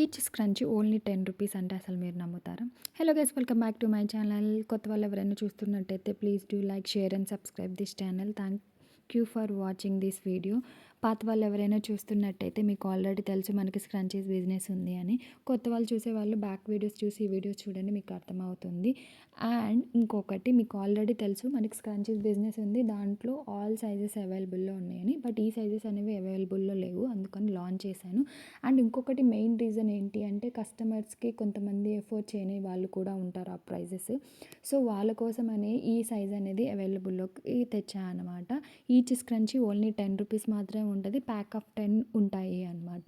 Each scrunchie only 10 rupees అంటే అసలు మీరు నమ్ముతారా? Hello guys, welcome back to my channel. కొత్త వాళ్ళు ఎవరైనా చూస్తున్నట్టయితే please do like, share and subscribe this channel. Thank you for watching this video. పాత వాళ్ళు ఎవరైనా చూస్తున్నట్టయితే మీకు ఆల్రెడీ తెలుసు మనకి స్క్రంచీస్ బిజినెస్ ఉంది అని. కొత్త వాళ్ళు చూసేవాళ్ళు బ్యాక్ వీడియోస్ చూసి ఈ వీడియోస్ చూడండి, మీకు అర్థమవుతుంది. అండ్ ఇంకొకటి, మీకు ఆల్రెడీ తెలుసు మనకి స్క్రంచీస్ బిజినెస్ ఉంది, దాంట్లో ఆల్ సైజెస్ అవైలబుల్లో ఉన్నాయని. బట్ ఈ సైజెస్ అనేవి అవైలబుల్లో లేవు, అందుకని లాంచ్ చేశాను. అండ్ ఇంకొకటి మెయిన్ రీజన్ ఏంటి అంటే, కస్టమర్స్కి కొంతమంది ఎఫోర్డ్ చేయని వాళ్ళు కూడా ఉంటారు ఆ ప్రైజెస్. సో వాళ్ళ కోసమని ఈ సైజ్ అనేది అవైలబుల్లోకి తెచ్చాను అనమాట. ఈచ్ స్క్రంచీ ఓన్లీ 10 రూపీస్ మాత్రమే ఉంటుంది. ప్యాక్ ఆఫ్ 10 ఉంటాయి అనమాట.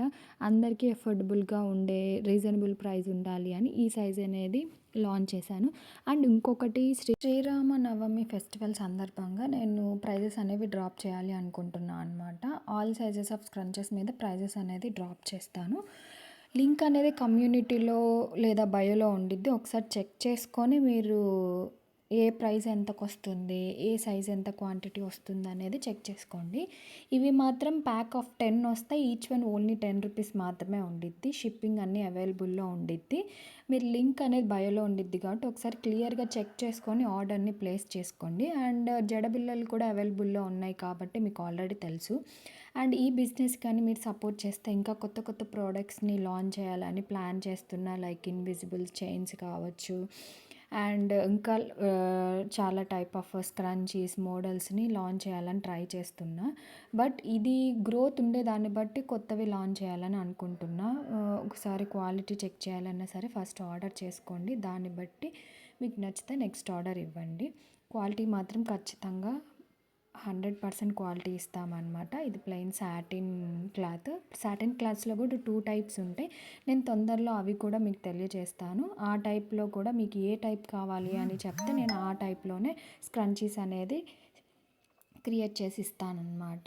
అందరికీ ఎఫోర్డబుల్గా ఉండే రీజనబుల్ ప్రైస్ ఉండాలి అని ఈ సైజ్ అనేది లాంచ్ చేశాను. అండ్ ఇంకొకటి, శ్రీరామనవమి ఫెస్టివల్ సందర్భంగా నేను ప్రైజెస్ అనేవి డ్రాప్ చేయాలి అనుకుంటున్నాను అనమాట. ఆల్ సైజెస్ ఆఫ్ స్క్రంచెస్ మీద ప్రైజెస్ అనేది డ్రాప్ చేస్తాను. లింక్ అనేది కమ్యూనిటీలో లేదా బయోలో ఉండిద్ది, ఒకసారి చెక్ చేసుకొని మీరు ఏ ప్రైస్ ఎంతకొస్తుంది, ఏ సైజ్ ఎంత క్వాంటిటీ వస్తుంది అనేది చెక్ చేసుకోండి. ఇవి మాత్రం ప్యాక్ ఆఫ్ 10 వస్తాయి. ఈచ్ వన్ ఓన్లీ 10 రూపీస్ మాత్రమే ఉండిద్ది. షిప్పింగ్ అన్నీ అవైలబుల్లో ఉండిద్ది. మీరు లింక్ అనేది బయోలో ఉండిద్ది కాబట్టి ఒకసారి క్లియర్గా చెక్ చేసుకొని ఆర్డర్ని ప్లేస్ చేసుకోండి. అండ్ జడబిల్లలు కూడా అవైలబుల్లో ఉన్నాయి కాబట్టి మీకు ఆల్రెడీ తెలుసు. అండ్ ఈ బిజినెస్ కానీ మీరు సపోర్ట్ చేస్తే ఇంకా కొత్త కొత్త ప్రోడక్ట్స్ని లాంచ్ చేయాలని ప్లాన్ చేస్తున్నా. లైక్ ఇన్విజిబుల్ చైన్స్ కావచ్చు, అండ్ ఇంకా చాలా టైప్ ఆఫ్ స్క్రంచీస్ మోడల్స్ని లాంచ్ చేయాలని ట్రై చేస్తున్నా. బట్ ఇది గ్రోత్ ఉండే దాన్ని బట్టి కొత్తవి లాంచ్ చేయాలని అనుకుంటున్నా. ఒకసారి క్వాలిటీ చెక్ చేయాలన్నా సరే ఫస్ట్ ఆర్డర్ చేసుకోండి, దాన్ని బట్టి మీకు నచ్చితే నెక్స్ట్ ఆర్డర్ ఇవ్వండి. క్వాలిటీ మాత్రం ఖచ్చితంగా 100% క్వాలిటీ ఇస్తామన్నమాట. ఇది ప్లెయిన్ సాటిన్ క్లాత్. సాటిన్ క్లాత్స్లో కూడా 2 టైప్స్ ఉంటాయి. నేను తొందరలో అవి కూడా మీకు తెలియజేస్తాను. ఆ టైప్లో కూడా మీకు ఏ టైప్ కావాలి అని చెప్తే నేను ఆ టైప్లోనే స్క్రంచీస్ అనేది క్రియేట్ చేసి ఇస్తానన్నమాట.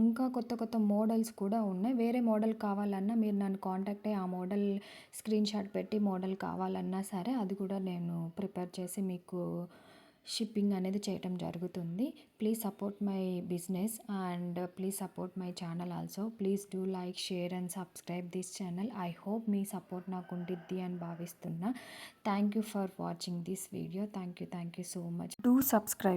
ఇంకా కొత్త కొత్త మోడల్స్ కూడా ఉన్నాయి. వేరే మోడల్ కావాలన్నా మీరు నన్ను కాంటాక్ట్ అయ్యి ఆ మోడల్ స్క్రీన్ షాట్ పెట్టి మోడల్ కావాలన్నా సరే అది కూడా నేను ప్రిపేర్ చేసి మీకు షిప్పింగ్ అనేది చేయటం జరుగుతుంది. Please support my business and please support my channel also. Please do like, share and subscribe this channel. I hope మీ సపోర్ట్ నాకు ఉండిద్ది అని భావిస్తున్నా. Thank you for watching this video. Thank you so much. Do subscribe.